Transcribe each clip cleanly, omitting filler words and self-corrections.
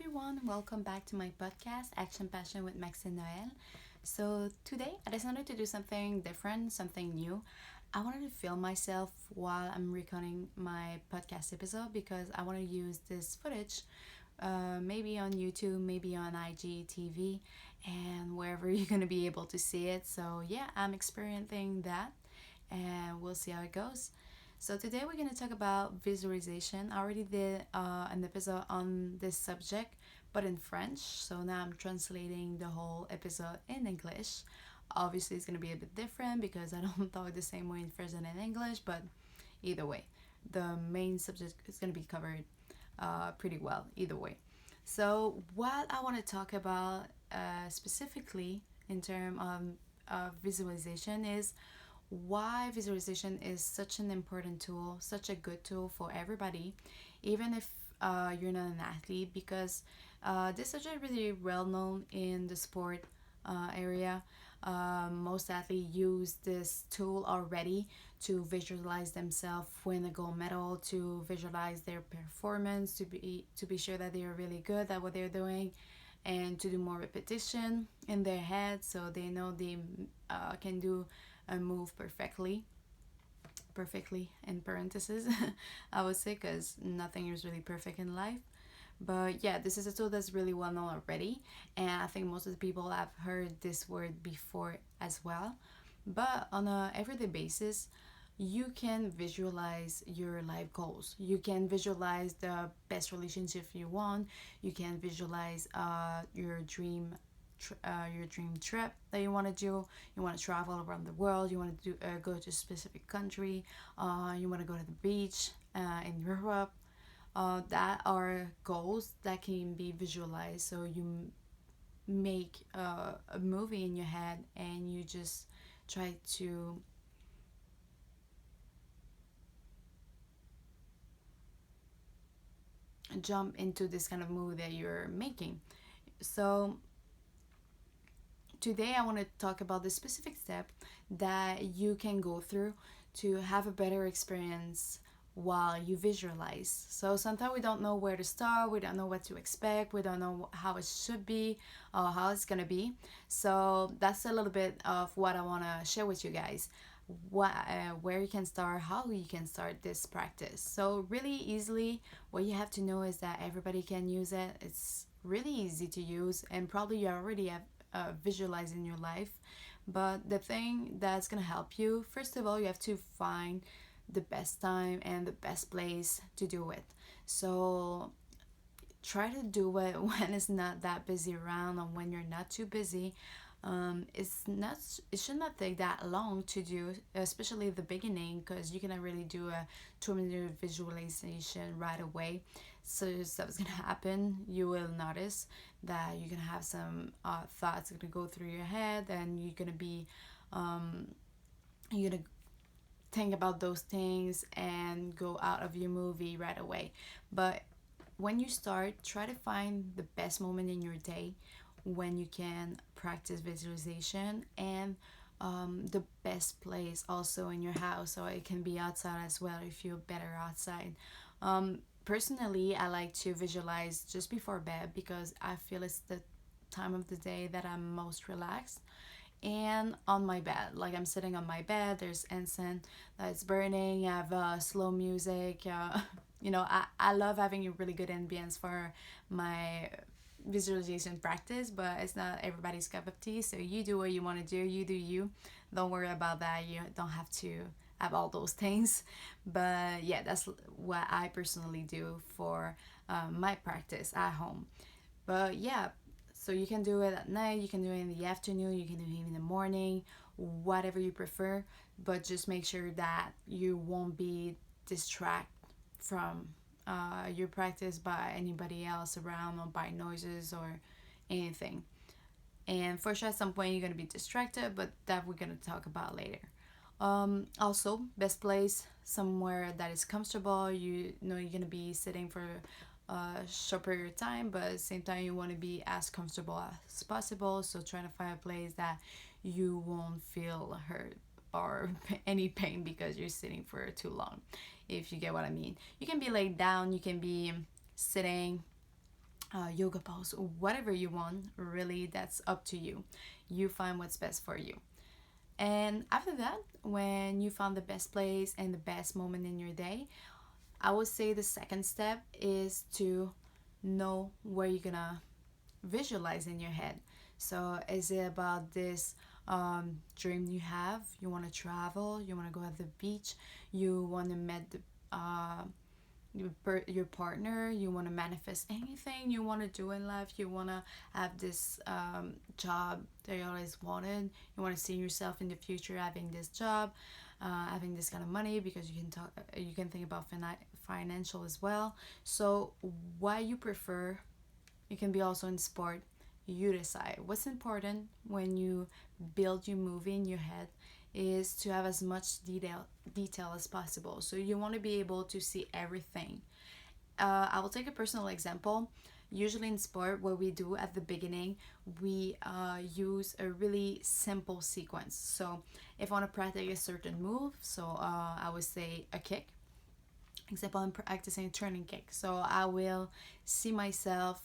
everyone, welcome back to my podcast, Action Passion with Maxine Noel. So, today I decided to do something different, something new. I wanted to film myself while I'm recording my podcast episode because I want to use this footage maybe on YouTube, maybe on IGTV, and wherever you're going to be able to see it. So, yeah, I'm experiencing that and we'll see how it goes. So today we're going to talk about visualization. I already did an episode on this subject, but in French. So now I'm translating the whole episode in English. Obviously, it's going to be a bit different because I don't talk the same way in French and in English, but either way, the main subject is going to be covered pretty well, either way. So, what I want to talk about specifically in terms of visualization is why visualization is such an important tool, such a good tool for everybody, even if you're not an athlete, because this subject really well known in the sport area. Most athletes use this tool already to visualize themselves win a gold medal, to visualize their performance, to be sure that they are really good at what they're doing, and to do more repetition in their head so they know they can do a move perfectly in parentheses I would say, because nothing is really perfect in life. But yeah, this is a tool that's really well known already, and I think most of the people have heard this word before as well. But on a everyday basis, you can visualize your life goals. You can visualize the best relationship you want. You can visualize your dream trip that you want to do. You want to travel around the world. You want to go to a specific country. You want to go to the beach in Europe. That are goals that can be visualized. So you make a movie in your head and you just try to jump into this kind of movie that you're making. So today I want to talk about the specific step that you can go through to have a better experience while you visualize. So sometimes we don't know where to start, we don't know what to expect, we don't know how it should be or how it's gonna be. So that's a little bit of what I want to share with you guys. Where you can start, how you can start this practice. So really easily, what you have to know is that everybody can use it. It's really easy to use, and probably you already have visualized in your life. But the thing that's gonna help you, first of all, you have to find the best time and the best place to do it. So try to do it when it's not that busy around, or when you're not too busy. It should not take that long to do, especially the beginning, because you cannot really do a 2 minute visualization right away. So stuff's gonna happen. You will notice that you're gonna have some thoughts gonna go through your head, and you're gonna think about those things and go out of your movie right away. But when you start, try to find the best moment in your day when you can practice visualization, and the best place also in your house, or it can be outside as well if you're better outside. Personally, I like to visualize just before bed because I feel it's the time of the day that I'm most relaxed, and on my bed, like I'm sitting on my bed, there's incense that's burning, I have slow music. I love having a really good ambience for my visualization practice, but it's not everybody's cup of tea. So you do what you want to do, you do you. Don't worry about that. You don't have to have all those things. But yeah, that's what I personally do for my practice at home. But yeah, so you can do it at night, you can do it in the afternoon, you can do it in the morning, whatever you prefer. But just make sure that you won't be distracted from your practice by anybody else around, or by noises or anything. And for sure, at some point, you're going to be distracted, but that we're going to talk about later. Also, best place somewhere that is comfortable. You know you're going to be sitting for a short period of time, but at the same time, you want to be as comfortable as possible. So, trying to find a place that you won't feel hurt or any pain because you're sitting for too long, if you get what I mean. You can be laid down, you can be sitting, yoga pose, whatever you want. Really, that's up to you. You find what's best for you. And after that, when you found the best place and the best moment in your day, I would say the second step is to know where you're gonna visualize in your head. So, is it about this dream you have? You want to travel, you want to go at the beach, you want to meet the your partner, you want to manifest anything you want to do in life, you want to have this job that you always wanted, you want to see yourself in the future having this job, having this kind of money, because you can think about financial as well. So why you prefer, you can be also in sport. You decide what's important when you build your movie in your head is to have as much detail as possible. So you want to be able to see everything. I will take a personal example. Usually in sport, what we do at the beginning, we use a really simple sequence. So if I want to practice a certain move, so I would say a kick. Example, I'm practicing a turning kick. So I will see myself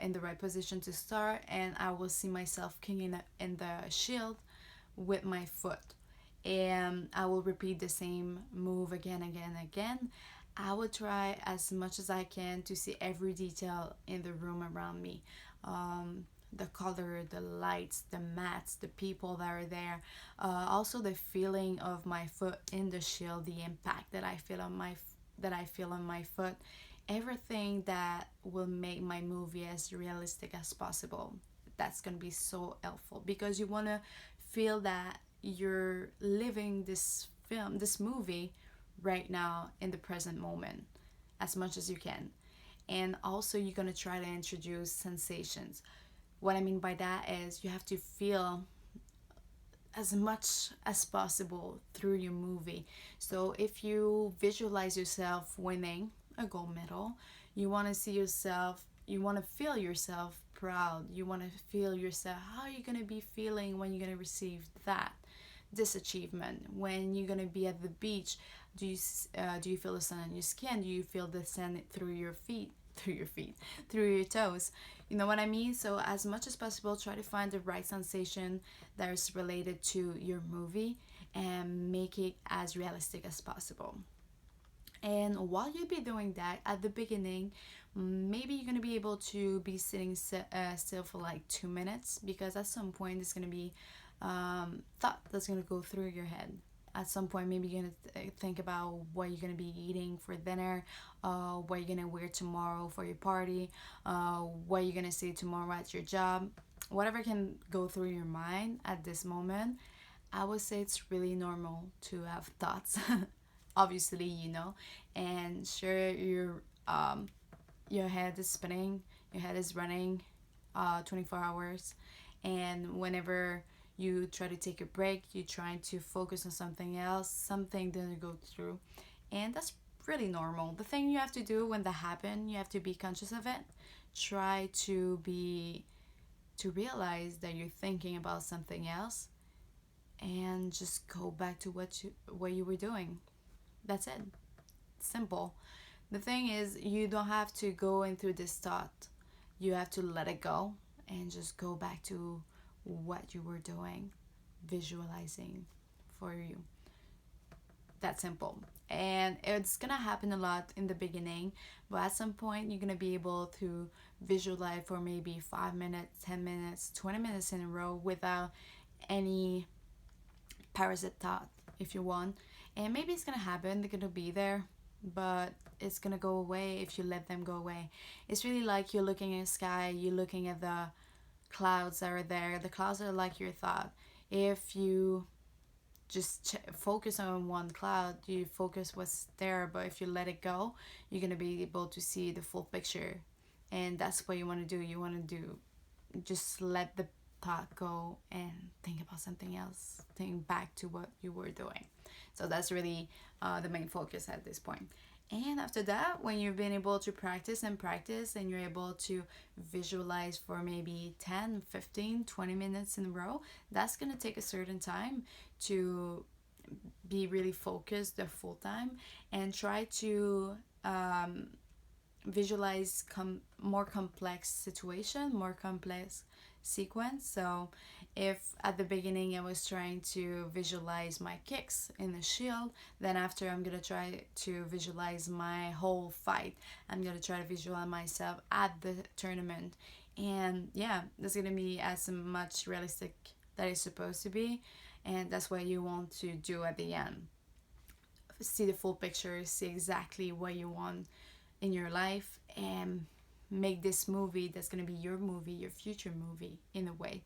in the right position to start, and I will see myself kicking in the shield with my foot. And I will repeat the same move again, again, again. I will try as much as I can to see every detail in the room around me. The color, the lights, the mats, the people that are there. Also the feeling of my foot in the shield, the impact that I feel on my foot. Everything that will make my movie as realistic as possible. That's gonna be so helpful because you wanna feel that you're living this film, this movie right now in the present moment as much as you can. And also, you're gonna try to introduce sensations. What I mean by that is you have to feel as much as possible through your movie. So if you visualize yourself winning a gold medal, you want to see yourself, you want to feel yourself proud, you want to feel yourself, how are you going to be feeling when you're going to receive that, this achievement, when you're going to be at the beach. Do you feel the sun on your skin? Do you feel the sand through your feet, through your toes? You know what I mean? So as much as possible, try to find the right sensation that is related to your movie and make it as realistic as possible. And while you'll be doing that at the beginning, maybe you're gonna be able to be sitting still for like 2 minutes, because at some point it's gonna be thought that's gonna go through your head. At some point, maybe you're gonna think about what you're gonna be eating for dinner, what you're gonna wear tomorrow for your party, what you're gonna say tomorrow at your job. Whatever can go through your mind at this moment, I would say it's really normal to have thoughts. Obviously, and sure, your head is spinning, your head is running 24 hours, and whenever you try to take a break, you're trying to focus on something else, something doesn't go through, and that's really normal. The thing you have to do when that happens, you have to be conscious of it. Try to realize that you're thinking about something else, and just go back to what you were doing. That's it. Simple. The thing is, you don't have to go into this thought. You have to let it go and just go back to what you were doing, visualizing for you. That simple. And it's gonna happen a lot in the beginning, but at some point you're gonna be able to visualize for maybe 5 minutes, 10 minutes, 20 minutes in a row without any parasite thought, if you want. And maybe it's gonna happen, they're gonna be there, but it's gonna go away if you let them go away. It's really like you're looking at the sky, you're looking at the clouds that are there. The clouds are like your thought. If you just focus on one cloud, you focus what's there, but if you let it go, you're gonna be able to see the full picture. And that's what you want to do. You want to do, just let the thought go and think about something else, think back to what you were doing. So that's really the main focus at this point. And after that, when you've been able to practice and practice, and you're able to visualize for maybe 10, 15, 20 minutes in a row, that's going to take a certain time to be really focused the full time, and try to visualize more complex situation, more complex sequence. So if at the beginning I was trying to visualize my kicks in the shield, then after I'm gonna try to visualize my whole fight. I'm gonna try to visualize myself at the tournament. And yeah, that's gonna be as much realistic that it's supposed to be. And that's what you want to do at the end. See the full picture, see exactly what you want in your life, and make this movie that's going to be your movie, your future movie in a way.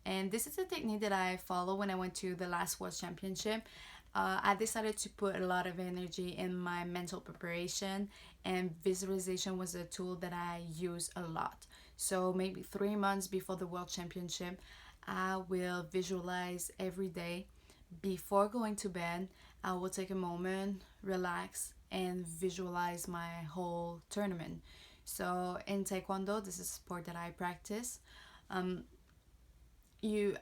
And this is a technique that I follow when I went to the last World Championship. I decided to put a lot of energy in my mental preparation, and visualization was a tool that I use a lot. So maybe 3 months before the World Championship, I will visualize every day. Before going to bed, I will take a moment, relax, and visualize my whole tournament. So in Taekwondo, this is a sport that I practice. Um,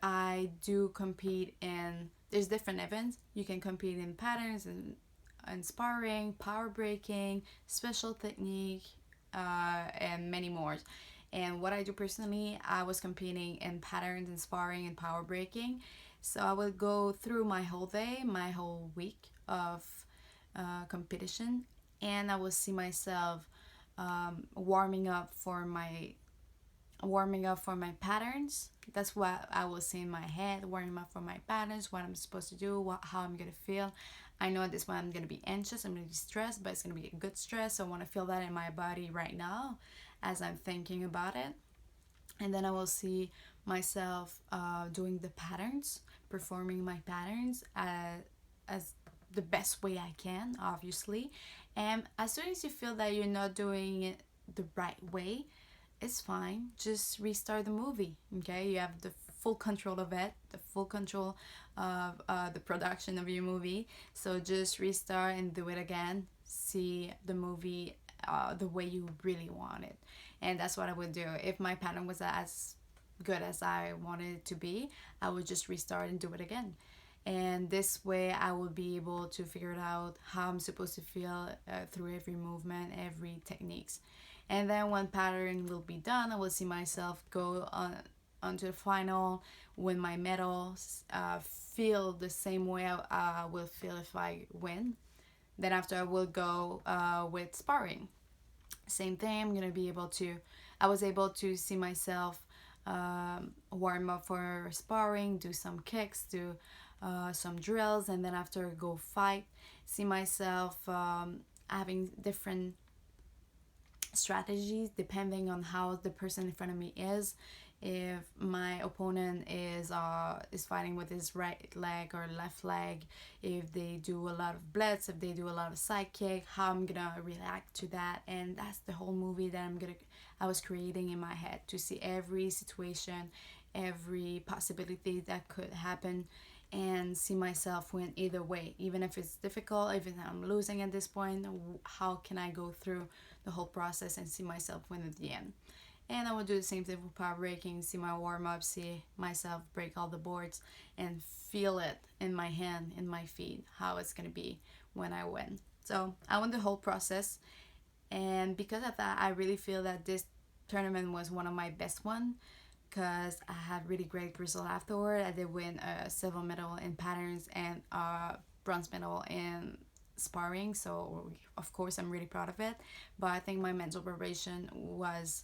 I do compete in, there's different events. You can compete in patterns and sparring, power breaking, special technique, and many more. And what I do personally, I was competing in patterns and sparring and power breaking. So I will go through my whole day, my whole week of competition, and I will see myself warming up for my patterns. That's what I will see in my head, warming up for my patterns, what I'm supposed to do, how I'm gonna feel. I know at this point I'm gonna be anxious, I'm gonna be stressed, but it's gonna be a good stress. So I want to feel that in my body right now as I'm thinking about it. And then I will see myself doing the patterns, performing my patterns as the best way I can, obviously. And as soon as you feel that you're not doing it the right way, it's fine. Just restart the movie. Okay, you have the full control of it, the full control of the production of your movie. So just restart and do it again. See the movie the way you really want it. And that's what I would do. If my pattern was as good as I wanted it to be, I would just restart and do it again. And this way I will be able to figure it out how I'm supposed to feel through every movement, every techniques. And then when pattern will be done, I will see myself go onto the final, win my medals, feel the same way I will feel if I win. Then after I will go with sparring. Same thing, I'm gonna be able to, I was able to see myself warm up for sparring, do some kicks, do some drills, and then after go fight, see myself having different strategies depending on how the person in front of me is. If my opponent is fighting with his right leg or left leg, if they do a lot of blitz, if they do a lot of side kick, how I'm gonna react to that. And that's the whole movie that I was creating in my head, to see every situation, every possibility that could happen, and see myself win either way. Even if it's difficult, even if I'm losing at this point, how can I go through the whole process and see myself win at the end. And I will do the same thing for power breaking, see my warm up, see myself break all the boards, and feel it in my hand, in my feet, how it's gonna be when I win. So I went the whole process, and because of that, I really feel that this tournament was one of my best one, because I had really great result afterward. I did win a silver medal in patterns and a bronze medal in sparring, so of course I'm really proud of it. But I think my mental preparation was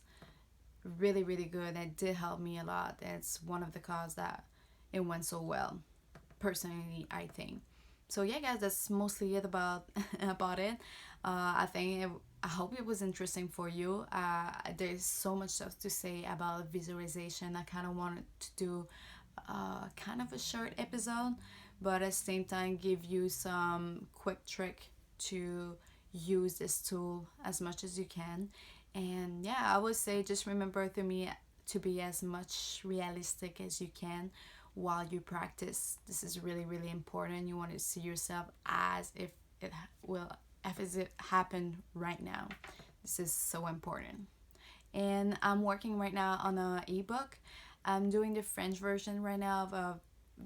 really really good. It did help me a lot. It's one of the cause that it went so well, personally, I think. So yeah guys, that's mostly it about about it. I hope it was interesting for you. There's so much stuff to say about visualization. I kind of wanted to do kind of a short episode, but at the same time give you some quick trick to use this tool as much as you can. And yeah, I would say just remember to be as much realistic as you can while you practice. This is really really important. You want to see yourself as if it happened right now. This is so important. And I'm working right now on a ebook. I'm doing the French version right now of a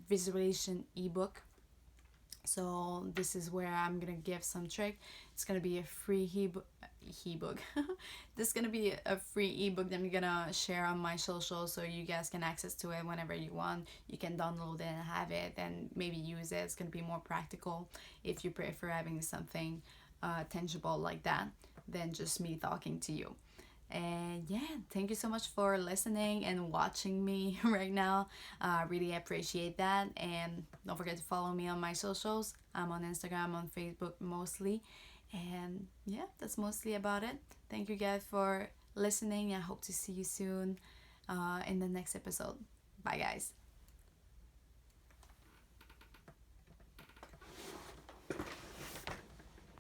visualization ebook. So this is where I'm gonna give some trick. It's gonna be a free ebook. This is gonna be a free ebook that I'm gonna share on my social, so you guys can access to it whenever you want. You can download it and have it and maybe use it. It's gonna be more practical if you prefer having something tangible like that than just me talking to you. And yeah, thank you so much for listening and watching me right now. I really appreciate that. And don't forget to follow me on my socials. I'm on Instagram, on Facebook mostly. And yeah, that's mostly about it. Thank you guys for listening. I hope to see you soon in the next episode. Bye, guys.